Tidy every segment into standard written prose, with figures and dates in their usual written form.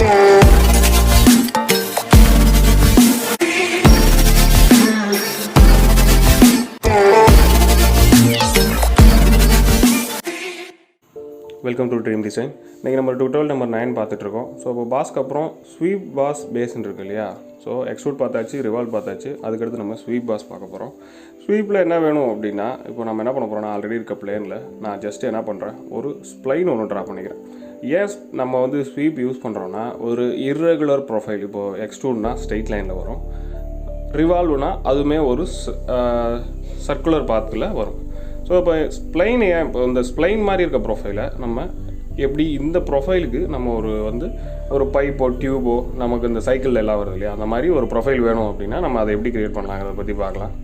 Welcome to dream design. இன்றைக்கி நம்ம tutorial number 9 பார்த்துட்ருக்கோம். ஸோ இப்போ பாஸ்க்கு அப்புறம் ஸ்வீப் பாஸ் பேஸ்ன்னு இருக்கு இல்லையா? ஸோ எக்ஸ்ட்ரூட் பார்த்தாச்சு, ரிவால்வ் பார்த்தாச்சு. அதுக்கடுத்து நம்ம ஸ்வீப் பாஸ் பார்க்க போகிறோம். ஸ்வீப்பில் என்ன வேணும் அப்படின்னா, இப்போ நம்ம என்ன பண்ண போகிறோம்னா, ஆல்ரெடி இருக்க பிளேனில் நான் ஜஸ்ட்டு என்ன பண்ணுறேன், ஒரு ஸ்ப்ளைன் ஒன்று ட்ரா பண்ணிக்கிறேன். ஏன் நம்ம வந்து ஸ்வீப் யூஸ் பண்ணுறோன்னா, ஒரு இர்ரெகுலர் ப்ரொஃபைல், இப்போது எக்ஸ்ட்ரூட்னா ஸ்ட்ரெயிட் லைனில் வரும், ரிவால்வ்னா அதுவுமே ஒரு சர்க்குலர் பாத்தில் வரும். ஸோ இப்போ ஸ்ப்ளைன் ஏன் இப்போ இந்த ஸ்ப்ளைன் மாதிரி இருக்க ப்ரொஃபைலை நம்ம எப்படி இந்த ப்ரொஃபைலுக்கு நம்ம ஒரு பைப்போ டியூபோ நமக்கு இந்த சைக்கிளில் எல்லாம் வருது இல்லையா, அந்த மாதிரி ஒரு ப்ரொஃபைல் வேணும் அப்படின்னா நம்ம அதை எப்படி க்ரியேட் பண்ணலாம் அதை பற்றி பார்க்கலாம்.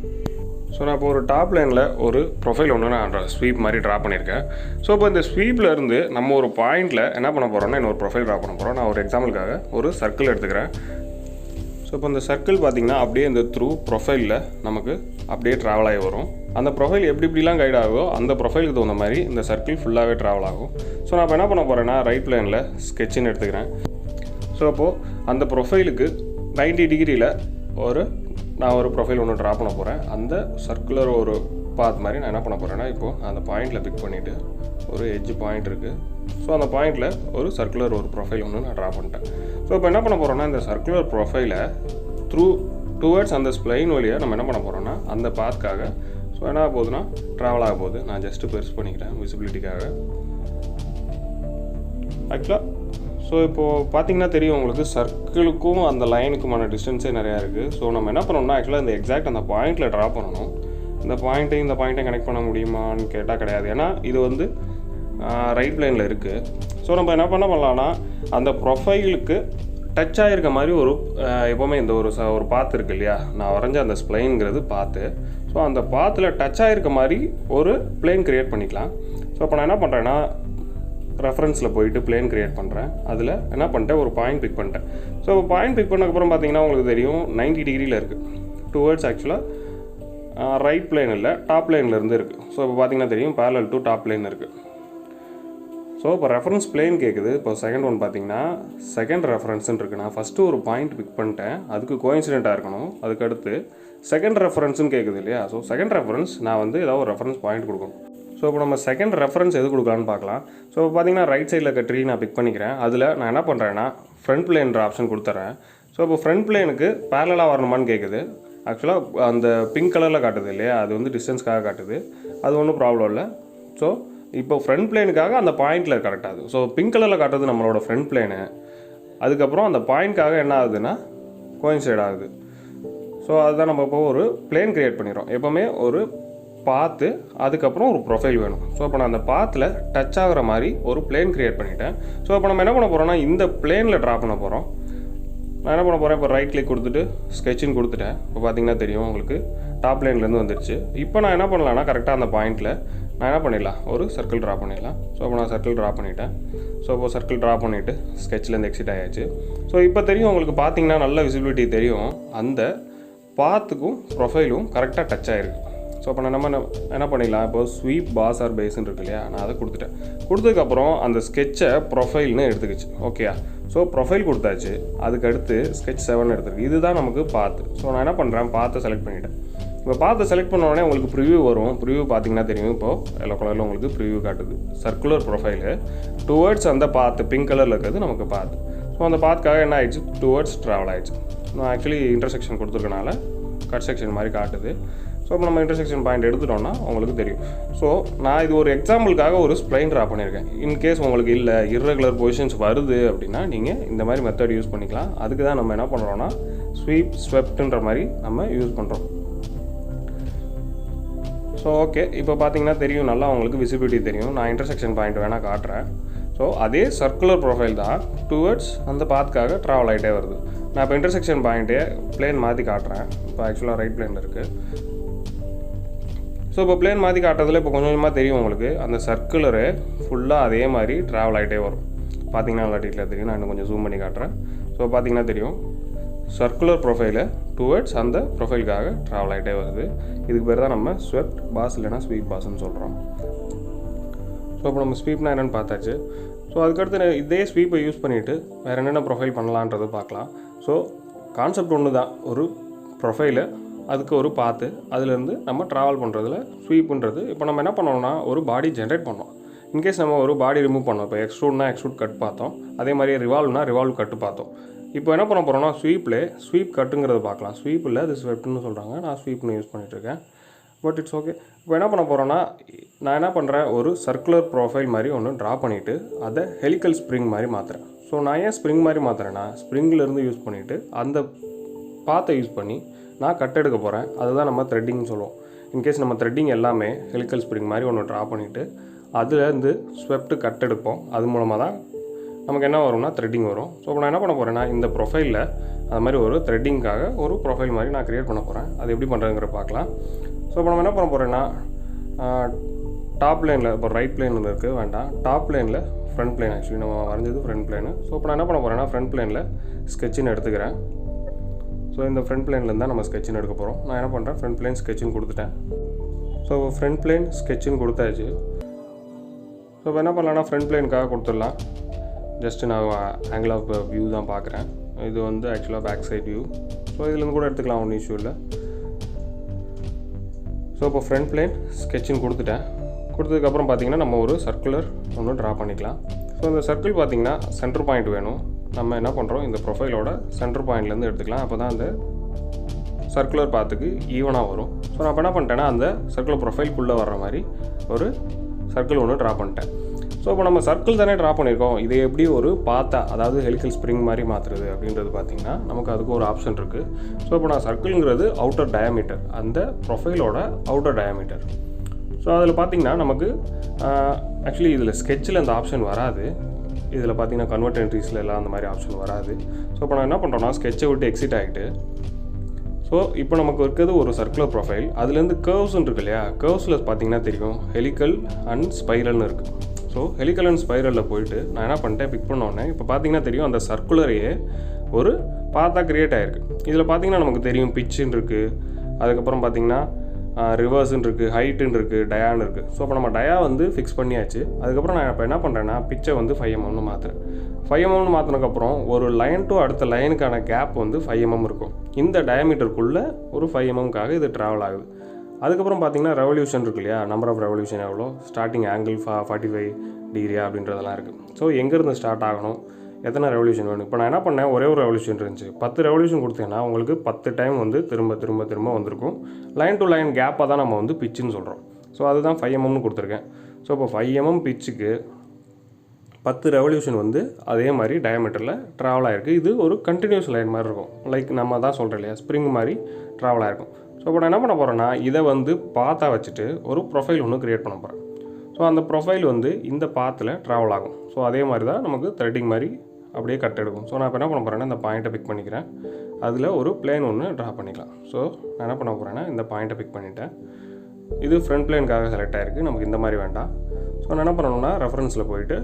ஸோ நான் இப்போ ஒரு டாப் லைனில் ஒரு ப்ரொஃபைல் ஒன்று நான் ஸ்வீப் மாதிரி ட்ரா பண்ணியிருக்கேன். ஸோ இப்போ இந்த ஸ்வீப்பில் இருந்து நம்ம ஒரு பாயிண்டில் என்ன பண்ண போகிறோம்னா, இன்னொரு ப்ரொஃபைல் ட்ரா பண்ண போகிறோம். நான் ஒரு எக்ஸாம்பிளுக்காக ஒரு சர்க்கிள் எடுத்துக்கிறேன். ஸோ இப்போ இந்த சர்க்கிள் பார்த்திங்கன்னா அப்படியே இந்த த்ரூ ப்ரொஃபைலில் நமக்கு அப்படியே ட்ராவல் ஆகி வரும். அந்த ப்ரொஃபைல் எப்படிலாம் கைட் ஆகுதோ அந்த ப்ரொஃபைலுக்கு தகுந்த மாதிரி இந்த சர்க்கிள் ஃபுல்லாகவே ட்ராவல் ஆகும். ஸோ நான் இப்போ என்ன பண்ண போகிறேன்னா, ரைட் பிளேனில் ஸ்கெட்சுன்னு எடுத்துக்கிறேன். ஸோ அப்போது அந்த ப்ரொஃபைலுக்கு 90 டிகிரியில் நான் ஒரு ப்ரொஃபைல் ஒன்று ட்ரா பண்ண போகிறேன். அந்த சர்க்குலர் ஒரு பாத் மாதிரி நான் என்ன பண்ண போகிறேன்னா, இப்போது அந்த பாயிண்டில் பிக் பண்ணிவிட்டு ஒரு எட்ஜ் பாயிண்ட் இருக்குது. ஸோ அந்த பாயிண்டில் ஒரு சர்க்குலர் ஒரு ப்ரொஃபைல் ஒன்று நான் ட்ரா பண்ணிட்டேன். ஸோ இப்போ என்ன பண்ண போகிறோன்னா, இந்த சர்க்குலர் ப்ரொஃபைலை டுவர்ட்ஸ் அந்த ஸ்ப்ளைன் வழியாக நம்ம என்ன பண்ண போகிறோன்னா, அந்த பாத்காக ஸோ என்ன போகுதுன்னா ட்ராவல் ஆக போகுது. நான் ஜஸ்ட்டு பெருசு பண்ணிக்கிறேன் விசிபிலிட்டிக்காக ஆக்சுவலாக. ஸோ இப்போது பார்த்தீங்கன்னா தெரியும் உங்களுக்கு, சர்க்கிளுக்கும் அந்த லைனுக்குமான டிஸ்டன்ஸே நிறையா இருக்குது. ஸோ நம்ம என்ன பண்ணணும்னா, ஆக்சுவலாக இந்த எக்ஸாக்ட் அந்த பாயிண்டில் ட்ரா பண்ணணும். இந்த பாயிண்ட்டையும் கனெக்ட் பண்ண முடியுமான்னு கேட்டால் கிடையாது. ஏன்னா இது ரைட் பிளேனில் இருக்குது. ஸோ நம்ம என்ன பண்ணலாம்னா, அந்த ப்ரொஃபைலுக்கு டச் ஆகிருக்க மாதிரி எப்போவுமே இந்த ஒரு பாத்து இருக்குது இல்லையா, நான் வரைஞ்ச அந்த ஸ்ப்ளைனுங்கிறது பாத்து. ஸோ அந்த பாத்தில் டச் ஆகிருக்க மாதிரி ஒரு பிளேன் க்ரியேட் பண்ணிக்கலாம். ஸோ இப்போ நான் என்ன பண்ணுறேன்னா, ரெஃபரன்ஸில் போயிட்டு பிளேன் க்ரியேட் பண்ணுறேன். அதில் என்ன பண்ணிட்டேன், ஒரு பாயிண்ட் பிக் பண்ணிட்டேன். ஸோ பாயிண்ட் பிக் பண்ணக்கப்புறம் பார்த்தீங்கன்னா உங்களுக்கு தெரியும் 90 டிகிரியில் இருக்குது. டுவர்ட்ஸ் ஆக்சுவலாக ரைட் பிளேன் இல்லை, டாப் லைனில் இருந்து இருக்குது. ஸோ இப்போ பார்த்தீங்கன்னா தெரியும் parallel to டாப் லைன் இருக்குது. ஸோ இப்போ ரெஃபரன்ஸ் பிளேன் கேட்குது. இப்போ செகண்ட் ஒன் பார்த்தீங்கன்னா செகண்ட் ரெஃபரன்ஸ்ன்னு இருக்குது. நான் ஃபஸ்ட்டு ஒரு பாயிண்ட் பிக் பண்ணிட்டேன், அதுக்கு கோயின்சிடெண்ட்டாக இருக்கணும். அதுக்கடுத்து செகண்ட் ரெஃபரன்ஸ்னு கேட்குது இல்லையா. ஸோ செகண்ட் ரெஃபரன்ஸ் நான் ஏதாவது ஒரு ரெஃபரன்ஸ் பாயிண்ட் கொடுக்கணும். ஸோ இப்போ நம்ம செகண்ட் ரெஃபரன்ஸ் எது கொடுக்கலான்னு பார்க்கலாம். ஸோ பார்த்தீங்கன்னா ரைட் சைடில் இருக்க ட்ரீ நான் பிக் பண்ணிக்கிறேன். அதில் நான் என்ன பண்ணுறேன்னா, ஃப்ரண்ட் பிளேன்ற ஆப்ஷன் கொடுத்துட்றேன். ஸோ இப்போ ஃப்ரண்ட் பிளேனுக்கு பேரலாக வரணுமான்னு கேட்குது. ஆக்சுவலாக அந்த பிங்க் கலரில் காட்டுது இல்லையா, அது டிஸ்டன்ஸ்க்காக காட்டுது. அது ஒன்றும் ப்ராப்ளம் இல்லை. ஸோ இப்போ ஃப்ரண்ட் பிளேனுக்காக அந்த பாயிண்டில் கரெக்டாகுது. ஸோ பிங்க் கலரில் காட்டுறது நம்மளோட ஃப்ரண்ட் பிளேனு. அதுக்கப்புறம் அந்த பாயிண்ட்காக என்ன ஆகுதுன்னா கோயின்சைட் ஆகுது. ஸோ அதுதான் நம்ம இப்போ ஒரு பிளேன் க்ரியேட் பண்ணிடுறோம். எப்போவுமே ஒரு பாத்து, அதுக்கப்புறம் ஒரு ப்ரொஃபைல் வேணும். ஸோ இப்போ நான் அந்த பாத்தில் டச் ஆகிற மாதிரி ஒரு பிளேன் க்ரியேட் பண்ணிட்டேன். ஸோ இப்போ நம்ம என்ன பண்ண போகிறோம்னா, இந்த பிளேனில் ட்ரா பண்ண போகிறோம். நான் என்ன பண்ண போகிறேன், இப்போ ரைட் கிளிக் கொடுத்துட்டு ஸ்கெட்சுன்னு கொடுத்துட்டேன். இப்போ பார்த்தீங்கன்னா தெரியும் உங்களுக்கு டாப் லைன்லேருந்து வந்துடுச்சு. இப்போ நான் என்ன பண்ணலான்னா, கரெக்டாக அந்த பாயிண்டில் நான் என்ன பண்ணிடலாம், ஒரு சர்க்கிள் ட்ரா பண்ணிடலாம். ஸோ இப்போ நான் சர்க்கிள் ட்ரா பண்ணிட்டேன். ஸோ இப்போ சர்க்கிள் ட்ரா பண்ணிவிட்டு ஸ்கெட்ச்லேருந்து எக்ஸிட் ஆயாச்சு. ஸோ இப்போ தெரியும் உங்களுக்கு, பார்த்தீங்கன்னா நல்ல விசிபிலிட்டி தெரியும், அந்த பாத்துக்கும் ப்ரொஃபைலும் கரெக்டாக டச் ஆகிருக்கு. ஸோ இப்போ நம்ம என்ன பண்ணிடலாம், இப்போ ஸ்வீப் பாஸ் ஆர் பேஸ்ன்னு இருக்கு இல்லையா, நான் அதை கொடுத்துட்டேன். கொடுத்ததுக்கப்புறம் அந்த ஸ்கெட்சை ப்ரொஃபைல்னு எடுத்துக்கிச்சு. ஓகேயா. ஸோ ப்ரொஃபைல் கொடுத்தாச்சு. அதுக்கடுத்து ஸ்கெட்ச் 7 எடுத்துருக்கு. இதுதான் நமக்கு பாத்து. ஸோ நான் என்ன பண்ணுறேன், பாத்தை செலக்ட் பண்ணிவிட்டேன். இப்போ பார்த்து செலக்ட் பண்ண உடனே உங்களுக்கு ப்ரிவ்யூ வரும். ப்ரிவ்யூ பார்த்தீங்கன்னா தெரியும், இப்போது எல்லோ கலரில் உங்களுக்கு ப்ரிவ்யூ காட்டுது. சர்க்குலர் ப்ரொஃபைலு டுவர்ட்ஸ் அந்த பாத்து பிங்க் கலரில் இருக்கிறது நமக்கு பாத்து. ஸோ அந்த பாத்துக்காக என்ன ஆயிடுச்சு, டுவர்ட்ஸ் ட்ராவல் ஆயிடுச்சு. நான் ஆக்சுவலி இன்டர்செக்ஷன் கொடுத்துருக்கனால கட் செக்ஷன் மாதிரி காட்டுது. ஸோ இப்போ நம்ம இன்டர்செக்ஷன் பாயிண்ட் எடுத்துட்டோம்னா உங்களுக்கு தெரியும். ஸோ நான் இது ஒரு எக்ஸாம்பிளுக்காக ஒரு ஸ்ப்ளைன் ட்ரா பண்ணியிருக்கேன். இன்கேஸ் உங்களுக்கு இல்லை இர்ரெகுலர் பொசிஷன்ஸ் வருது அப்படின்னா நீங்கள் இந்த மாதிரி மெத்தட் யூஸ் பண்ணிக்கலாம். அதுக்கு தான் நம்ம என்ன பண்ணுறோன்னா, ஸ்வெப்ட்ன்ற மாதிரி நம்ம யூஸ் பண்ணுறோம். ஸோ ஓகே, இப்போ பார்த்தீங்கன்னா தெரியும், நல்லா உங்களுக்கு விசிபிலிட்டி தெரியும். நான் இன்டர்செக்ஷன் பாயிண்ட் வேணால் காட்டுறேன். ஸோ அதே சர்க்குலர் ப்ரொஃபைல் தான் டுவர்ட்ஸ் அந்த பாத்துக்காக ட்ராவல் ஆகிட்டே வருது. நான் இப்போ இன்டர்செக்ஷன் பாயிண்ட்டே பிளேன் மாற்றி காட்டுறேன். இப்போ ஆக்சுவலாக ரைட் பிளேனில் இருக்குது. ஸோ இப்போ பிளேன் மாற்றி காட்டுறதுல இப்போ கொஞ்சம் கொஞ்சமாக தெரியும் உங்களுக்கு, அந்த சர்க்குலரு ஃபுல்லாக அதே மாதிரி ட்ராவல் ஆகிட்டே வரும். பார்த்தீங்கன்னா நல்லா டீட்டெயிலாக தெரியும். நான் இன்னும் கொஞ்சம் ஜூம் பண்ணி காட்டுறேன். ஸோ பார்த்தீங்கன்னா தெரியும், சர்க்குலர் ப்ரொஃபைலை டுவர்ட்ஸ் அந்த ப்ரொஃபைலுக்காக ட்ராவல் ஆகிட்டே வருது. இதுக்கு பேர் தான் நம்ம ஸ்வெப்ட் பாஸ் இல்லைனா ஸ்வீப் பாஸ்ன்னு சொல்கிறோம். ஸோ இப்போ நம்ம ஸ்வீப்னா என்னென்னு பார்த்தாச்சு. ஸோ அதுக்கடுத்து இதே ஸ்வீப்பை யூஸ் பண்ணிவிட்டு வேறு என்னென்ன ப்ரொஃபைல் பண்ணலான்றது பார்க்கலாம். ஸோ கான்செப்ட் ஒன்று தான், ஒரு ப்ரொஃபைலை அதுக்கு ஒரு பாத்து, அதுலேருந்து நம்ம ட்ராவல் பண்ணுறதுல ஸ்வீப்புன்றது. இப்போ நம்ம என்ன பண்ணோம்னா ஒரு பாடி ஜென்ரேட் பண்ணோம். இன்கேஸ் நம்ம ஒரு பாடி ரிமூவ் பண்ணோம். இப்போ எக்ஸ்ட்ரூட்னா எக்ஸ்ட்ரூட் கட் பார்த்தோம், அதே மாதிரி ரிவால்வ்னா ரிவால்வ் கட்டு பார்த்தோம். இப்போ என்ன பண்ண போகிறோம்னா ஸ்வீப் கட்டுங்கிறது பார்க்கலாம். ஸ்வீப் இல்லை, அது ஸ்வெப்ட்னு சொல்கிறாங்க, நான் ஸ்வீப்னு யூஸ் பண்ணிகிட்ருக்கேன், பட் இட்ஸ் ஓகே. இப்போ என்ன பண்ண போகிறோன்னா நான் என்ன பண்ணுறேன், ஒரு சர்க்குலர் ப்ரொஃபைல் மாதிரி ஒன்று ட்ரா பண்ணிவிட்டு அதை ஹெலிக்கல் ஸ்ப்ரிங் மாதிரி மாற்றுறேன். ஸோ நான் ஏன் ஸ்ப்ரிங் மாதிரி மாற்றுறேன்னா ஸ்ப்ரிங்கிலேருந்து யூஸ் பண்ணிவிட்டு அந்த பாத்தை யூஸ் பண்ணி நான் கட் எடுக்க போகிறேன். அதுதான் நம்ம த்ரெட்டிங்னு சொல்லுவோம். இன்கேஸ் நம்ம த்ரெட்டிங் எல்லாமே ஹெலிக்கல் ஸ்ப்ரிங் மாதிரி ஒன்று ட்ரா பண்ணிவிட்டு அதுலேருந்து ஸ்வெப்ட் கட் எடுப்போம். அது மூலமாக தான் நமக்கு என்ன வரும்னா த்ரெட்டிங் வரும். ஸோ இப்போ நான் என்ன பண்ண போகிறேன்னா இந்த ப்ரொஃபைலில் அது மாதிரி ஒரு த்ரெட்டிங்காக ஒரு ப்ரொஃபைல் மாதிரி நான் க்ரியேட் பண்ண போகிறேன். அது எப்படி பண்ணுறதுங்கிற பார்க்கலாம். ஸோ இப்போ நம்ம என்ன பண்ண போகிறேன்னா டாப் லைனில் இப்போ ரைட் பிளேனில் இருக்குது வேண்டாம், டாப் லைனில் ஃப்ரண்ட் பிளேன், ஆக்சுவலி நம்ம வரைஞ்சது ஃப்ரண்ட் பிளேனு. ஸோ இப்போ நான் என்ன பண்ண போகிறேன்னா ஃப்ரண்ட் பிளேனில் ஸ்கெட்சின்னு எடுத்துக்கிறேன். ஸோ இந்த ஃப்ரண்ட் பிளேன்லேருந்து தான் நம்ம ஸ்கெட்சின்னு எடுக்க போகிறோம். நான் என்ன பண்ணுறேன், ஃப்ரண்ட் பிளேன் ஸ்கெட்சின்னு கொடுத்துட்டேன். ஸோ ஃப்ரண்ட் பிளேன் ஸ்கெட்சின்னு கொடுத்தாச்சு. ஸோ இப்போ என்ன பண்ணலான்னா ஃப்ரண்ட் பிளேனுக்காக கொடுத்துடலாம். ஜஸ்ட்டு நான் ஆங்கிள் ஆஃப் வியூ தான் பார்க்குறேன். இது வந்து ஆக்சுவலாக பேக் சைட் வியூ. ஸோ இதுலேருந்து கூட எடுத்துக்கலாம், ஒன்றும் இஷ்யூ இல்லை. ஸோ இப்போ ஃப்ரண்ட் பிளேன் ஸ்கெட்சின்னு கொடுத்ததுக்கப்புறம் பார்த்திங்கன்னா நம்ம ஒரு சர்க்குலர் ஒன்று ட்ரா பண்ணிக்கலாம். ஸோ இந்த சர்க்கிள் பார்த்திங்கன்னா சென்டர் பாயிண்ட் வேணும். நம்ம என்ன பண்ணுறோம், இந்த ப்ரொஃபைலோட சென்டர் பாயிண்ட்லேருந்து எடுத்துக்கலாம். அப்போ தான் அந்த சர்க்குலர் பாத்துக்கு ஈவனாக வரும். ஸோ நான் இப்போ என்ன பண்ணிட்டேன்னா அந்த சர்க்குலர் ப்ரொஃபைல்குள்ளே வர்ற மாதிரி ஒரு சர்க்கிள் ஒன்று ட்ரா பண்ணிட்டேன். ஸோ இப்போ நம்ம சர்க்கிள் தானே ட்ரா பண்ணியிருக்கோம், இதை எப்படி ஒரு பாத்தா, அதாவது ஹெலிக்கல் ஸ்ப்ரிங் மாதிரி மாற்றுறது அப்படின்றது பார்த்திங்கன்னா நமக்கு அதுக்கு ஒரு ஆப்ஷன் இருக்குது. ஸோ இப்போ நான் சர்க்கிள்ங்கிறது அவுட்டர் டயாமீட்டர், அந்த ப்ரொஃபைலோட அவுட்டர் டயாமீட்டர். ஸோ அதில் பார்த்திங்கன்னா நமக்கு ஆக்சுவலி இதில் ஸ்கெட்சில் அந்த ஆப்ஷன் வராது. இதில் பார்த்திங்கன்னா கன்வெர்ட் என்ட்ரிஸில் எல்லாம் அந்த மாதிரி ஆப்ஷன் வராது. ஸோ இப்போ நான் என்ன பண்ணுறோன்னா ஸ்கெட்சை விட்டு எக்ஸிட் ஆகிட்டு, ஸோ இப்போ நமக்கு இருக்கிறது ஒரு சர்க்குலர் ப்ரொஃபைல். அதுலேருந்து கர்வ்ஸ்ன்னு இருக்கு இல்லையா, கர்வ்ஸில் பார்த்திங்கன்னா தெரியும் ஹெலிக்கல் அண்ட் ஸ்பைரல்னு இருக்குது. ஸோ ஹெலிக்கல் அண்ட் ஸ்பைரலில் போயிட்டு நான் என்ன பண்ணிட்டேன், பிக் பண்ணோன்னே இப்போ பார்த்திங்கன்னா தெரியும் அந்த சர்க்குலரையே ஒரு பாத்தா க்ரியேட் ஆகிருக்கு. இதில் பார்த்திங்கன்னா நமக்கு தெரியும் பிச்சுன்னு இருக்குது, அதுக்கப்புறம் பார்த்திங்கன்னா ரிவர்ஸ்ன்னு இருக்குது, ஹைட்டுன்னு இருக்குது, டயான்னு இருக்குது. ஸோ இப்போ நம்ம டயா வந்து ஃபிக்ஸ் பண்ணியாச்சு. அதுக்கப்புறம் நான் இப்போ என்ன பண்ணுறேன்னா பிச்சை வந்து 5 mm மாற்றுறேன். 5 mm மாற்றினதுக்கப்புறம் ஒரு லைன் டு அடுத்த லைனுக்கான கேப் வந்து 5 mm இருக்கும். இந்த டயாமீட்டருக்குள்ளே ஒரு 5 mm இது ட்ராவல் ஆகுது. அதுக்கப்புறம் பார்த்திங்கன்னா ரெவல்யூஷன் இருக்கு இல்லையா, நம்பர் ஆஃப் ரெவல்யூஷன் எவ்வளோ, ஸ்டார்டிங் ஆங்கிள் 45 டிகிரியா அப்படின்றதெல்லாம் இருக்குது. ஸோ எங்கேருந்து ஸ்டார்ட் ஆகணும், எத்தனை ரெவல்யூஷன் வேணும். இப்போ நான் என்ன பண்ணேன், ஒரே ஒரு ரெவல்யூஷன் இருந்துச்சு, 10 ரெவல்யூஷன் கொடுத்தீங்கன்னா உங்களுக்கு 10 டைம் வந்து திரும்ப வந்திருக்கும். லைன் டு லைன் கேப்பாக தான் நம்ம வந்து பிச்சுன்னு சொல்கிறோம். ஸோ அதுதான் 5 mm கொடுத்துருக்கேன். ஸோ இப்போ 5 mm பிச்சுக்கு 10 ரெவல்யூஷன் வந்து அதே மாதிரி டயாமீட்டரில் ட்ராவல் ஆகிருக்கு. இது ஒரு கண்டினியூஸ் லைன் மாதிரி இருக்கும், லைக் நம்ம தான் சொல்கிறோம் இல்லையா ஸ்ப்ரிங் மாதிரி ட்ராவல் ஆகிருக்கும். ஸோ இப்போ நான் என்ன பண்ண போகிறேன்னா இதை வந்து பாத்தா வச்சுட்டு ஒரு ப்ரொஃபைல் ஒன்று க்ரியேட் பண்ண போகிறேன். ஸோ அந்த ப்ரொஃபைல் வந்து இந்த பாத்தில் ட்ராவல் ஆகும். ஸோ அதே மாதிரி தான் நமக்கு த்ரெட்டிங் மாதிரி அப்படியே கட் எடுக்கும். ஸோ நான் இப்போ என்ன பண்ண போகிறேன்னா இந்த பாயிண்ட்டை பிக் பண்ணிக்கிறேன், அதில் ஒரு பிளேன் ஒன்று ட்ரா பண்ணிக்கலாம். ஸோ நான் என்ன பண்ண போகிறேன்னா இந்த பாயிண்ட்டை பிக் பண்ணிவிட்டேன். இது ஃப்ரண்ட் பிளேனுக்காக செலக்ட் ஆகிருக்கு, நமக்கு இந்த மாதிரி வேண்டாம். ஸோ நான் என்ன பண்ணணும்னா ரெஃபரன்ஸில் போயிட்டு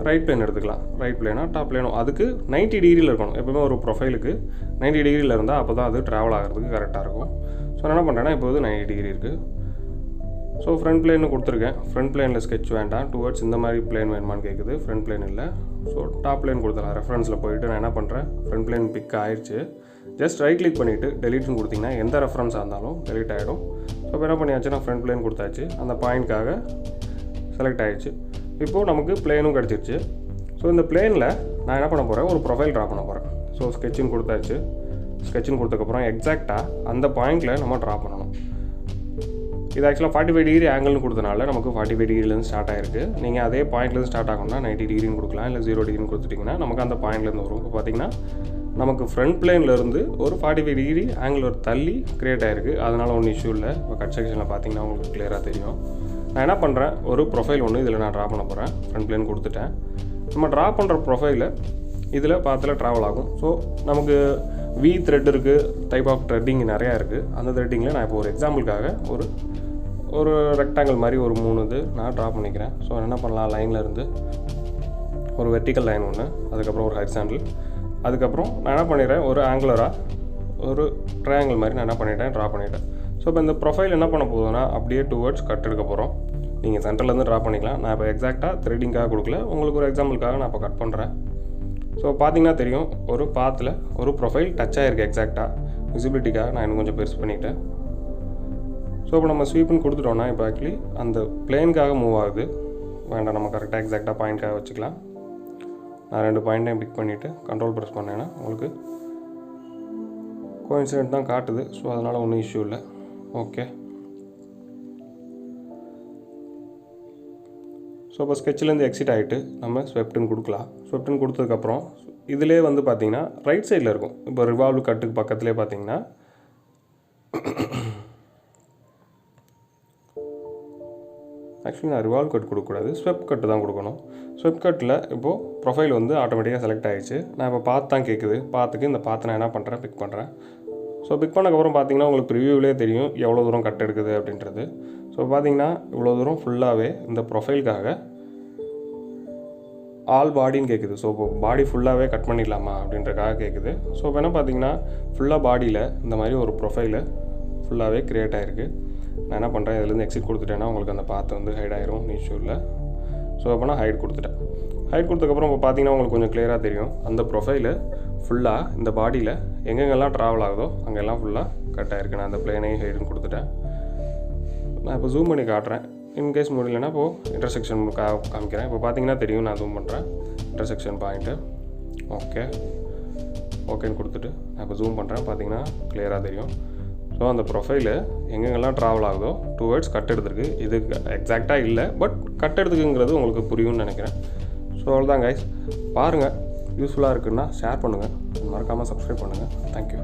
ரைட் பிளேன் எடுத்துக்கலாம். ரைட் பிளேனா டாப் பிளேனோ அதுக்கு 90 டிகிரியில் இருக்கணும். எப்போவுமே ஒரு ப்ரொஃபைலுக்கு 90 டிகிரியில் இருந்தால் அப்போ தான் அது ட்ராவல் ஆகிறதுக்கு கரெக்டாக இருக்கும். ஸோ நான் என்ன பண்ணுறேன்னா இப்போ 90 டிகிரி இருக்குது. ஸோ ஃப்ரண்ட் பிளேன்னு கொடுத்துருக்கேன். ஃப்ரண்ட் பிளேனில் ஸ்கெட்ச் வேண்டாம், டுவர்ட்ஸ் இந்த மாதிரி பிளேன் வேணுமான்னு கேட்குது. ஃப்ரண்ட் பிளேன் இல்லை, ஸோ டாப் பிளேன் கொடுத்துடலாம். ரெஃபரன்ஸில் போயிட்டு நான் என்ன பண்ணுறேன், ஃப்ரண்ட் பிளேன் பிக் ஆயிடுச்சு. ஜஸ்ட் ரைட் கிளிக் பண்ணிவிட்டு டெலிட்னு கொடுத்திங்கன்னா எந்த ரெஃபரன்ஸாக இருந்தாலும் டெலிட் ஆகிடும். ஸோ இப்போ என்ன பண்ணியாச்சுன்னா ஃப்ரண்ட் பிளேன் கொடுத்தாச்சு, அந்த பாயிண்ட்காக செலக்ட் ஆகிடுச்சு. இப்போது நமக்கு பிளேனும் கிடச்சிருச்சு. ஸோ இந்த பிளேனில் நான் என்ன பண்ண போகிறேன், ஒரு ப்ரொஃபைல் ட்ரா பண்ண போகிறேன். ஸோ ஸ்கெட்சின்னு கொடுத்தாச்சு. ஸ்கெட்சின்னு கொடுத்ததுக்கப்புறம் எக்ஸாக்டாக அந்த பாயிண்டில் நம்ம ட்ரா பண்ணணும். இது ஆக்சுவலாக 45 டிகிரி ஆங்கிள்னு கொடுத்தனால நமக்கு 45 டிகிரிலேருந்து ஸ்டார்ட் ஆகிருக்கு. நீங்கள் அதே பாயிண்ட்லேருந்து ஸ்டார்ட் ஆகணும்னா 90 டிகிரின்னு கொடுக்கலாம், இல்லை 0 டிகிரின்னு கொடுத்துட்டிங்கன்னா நமக்கு அந்த பாயிண்ட்லேருந்து வரும். இப்போ பார்த்திங்கன்னா நமக்கு ஃப்ரண்ட் பிளேன்லேருந்து ஒரு 45 டிகிரி ஆங்கிள் ஒரு தள்ளி க்ரியேட் ஆகிருக்கு. அதனால் ஒன்றும் இஷ்யூ இல்லை. இப்போ கட் செக்ஷனில் பார்த்திங்கன்னா உங்களுக்கு கிளியராக தெரியும். நான் என்ன பண்ணுறேன், ஒரு ப்ரொஃபைல் ஒன்று இதில் நான் ட்ரா பண்ண போகிறேன். ஃப்ரண்ட் பிளேன் கொடுத்துட்டேன். நம்ம ட்ரா பண்ணுற ப்ரொஃபைலை இதில் பாத்தில் ட்ராவல் ஆகும். ஸோ நமக்கு வி த்ரெட் இருக்குது, டைப் ஆஃப் த்ரெட்டிங் நிறையா இருக்குது. அந்த த்ரெட்டிங்கில் நான் இப்போ ஒரு எக்ஸாம்பிளுக்காக ஒரு ரெக்டாங்கிள் மாதிரி ஒரு 3 இது நான் ட்ரா பண்ணிக்கிறேன். ஸோ என்ன பண்ணலாம், லைனில் இருந்து ஒரு வெர்டிக்கல் லைன் ஒன்று, அதுக்கப்புறம் ஒரு ஹரிசாண்டல், அதுக்கப்புறம் நான் என்ன பண்ணிடுறேன், ஒரு ஆங்குலராக ஒரு ட்ரையாங்கிள் மாதிரி நான் என்ன பண்ணிட்டேன், ட்ரா பண்ணிட்டேன். ஸோ இப்போ இந்த ப்ரொஃபைல் என்ன பண்ண போகுதுன்னா அப்படியே டுவர்ட்ஸ் கட் எடுக்க போகிறோம். நீங்கள் சென்டர்லேருந்து ட்ரா பண்ணிக்கலாம். நான் இப்போ எக்ஸாக்டாக த்ரெட்டிங்காக கொடுக்கல, உங்களுக்கு ஒரு எக்ஸாம்பிளுக்காக நான் இப்போ கட் பண்ணுறேன். ஸோ பார்த்தீங்கன்னா தெரியும், ஒரு பாத்தில் ஒரு ப்ரொஃபைல் டச் ஆகிருக்கு எக்ஸாக்டாக. விசிபிலிட்டிக்காக நான் இன்னும் கொஞ்சம் பெருசு பண்ணிக்கிட்டேன். ஸோ இப்போ நம்ம ஸ்வீப்னு கொடுத்துட்டோன்னா இப்போ ஆக்சுவலி அந்த பிளேனுக்காக மூவ் ஆகுது. வேண்டாம், நம்ம கரெக்டாக எக்ஸாக்டாக பாயிண்ட்காக வச்சுக்கலாம். நான் 2 பாயிண்ட்டையும் பிக் பண்ணிவிட்டு கண்ட்ரோல் ப்ரெஸ் பண்ணேன்னா உங்களுக்கு கோஇன்சிடென்ட் தான் காட்டுது. ஸோ அதனால் ஒன்றும் இஷ்யூ இல்லை. ஓகே. ஸோ இப்போ ஸ்கெட்சிலேருந்து எக்ஸிட் ஆகிட்டு நம்ம ஸ்வெப்ட்டுன்னு கொடுக்கலாம். ஸ்வெப்ட்டுன்னு கொடுத்ததுக்கப்புறம் இதிலே வந்து பார்த்திங்கன்னா ரைட் சைடில் இருக்கும். இப்போ ரிவால்வ் கட்டுக்கு பக்கத்துலேயே பார்த்திங்கன்னா ஆக்சுவலி நான் ரிவால்வ் கட் கொடுக்கக்கூடாது, ஸ்வெப் கட்டு தான் கொடுக்கணும். ஸ்வெப் கட்டில் இப்போது ப்ரொஃபைல் வந்து ஆட்டோமேட்டிக்காக செலக்ட் ஆகிடுச்சு. நான் இப்போ பாத் தான் கேட்குது. பாத்துக்கு இந்த பாத்தை நான் என்ன பண்ணுறேன், பிக் பண்ணுறேன். ஸோ பிக் பண்ணக்கப்புறம் பார்த்திங்கன்னா உங்களுக்கு ப்ரிவியூவிலே தெரியும் எவ்வளோ தூரம் கட் எடுக்குது அப்படின்றது. ஸோ பார்த்திங்கன்னா இவ்வளோ தூரம் ஃபுல்லாகவே இந்த ப்ரொஃபைலுக்காக ஆல் பாடின்னு கேட்குது. ஸோ இப்போ பாடி ஃபுல்லாகவே கட் பண்ணிடலாமா அப்படின்றக்காக கேட்குது. ஸோ இப்போ என்ன பார்த்திங்கன்னா ஃபுல்லாக பாடியில் இந்த மாதிரி ஒரு ப்ரொஃபைலு ஃபுல்லாகவே க்ரியேட் ஆகிருக்கு. நான் என்ன பண்ணுறேன், இதுலேருந்து எக்ஸிட் கொடுத்துட்டேன்னா உங்களுக்கு அந்த பாத்து வந்து ஹைட் ஆயிரும், இஷ்யூ இல்லை. ஸோ அப்போ நான் ஹைட் கொடுத்துட்டேன். ஹைட் கொடுத்ததுக்கப்புறம் இப்போ பார்த்தீங்கன்னா உங்களுக்கு கொஞ்சம் கிளியராக தெரியும் அந்த ப்ரொஃபைலு ஃபுல்லாக இந்த பாடியில் எங்கெங்கெல்லாம் ட்ராவல் ஆகுதோ அங்கெல்லாம் ஃபுல்லாக கட் ஆகிருக்கு. நான் அந்த பிளேனையும் ஹைடுன்னு கொடுத்துட்டேன். நான் இப்போ ஜூம் பண்ணி காட்டுறேன். இன்கேஸ் முடியலன்னா இப்போது இன்டர்செக்ஷன் காமிக்கிறேன். இப்போ பார்த்தீங்கன்னா தெரியும், நான் ஜூம் பண்ணுறேன் இன்டர்செக்ஷன் பாயிண்ட்டு. ஓகே, ஓகேன்னு கொடுத்துட்டு நான் இப்போ ஜூம் பண்ணுறேன். பார்த்தீங்கன்னா கிளியராக தெரியும். ஸோ அந்த ப்ரொஃபைலு எங்கெங்கெல்லாம் ட்ராவல் ஆகுதோ டுவர்ட்ஸ் கட் எடுத்துருக்கு. இது எக்ஸாக்டாக இல்லை, பட் கட் எடுத்துக்குங்கிறது உங்களுக்கு புரியும்னு நினைக்கிறேன். ஸோ அவ்வளோதான் கைஸ், பாருங்கள். யூஸ்ஃபுல்லாக இருக்குன்னா ஷேர் பண்ணுங்கள், மறக்காமல் சப்ஸ்கிரைப் பண்ணுங்கள். தேங்க்யூ.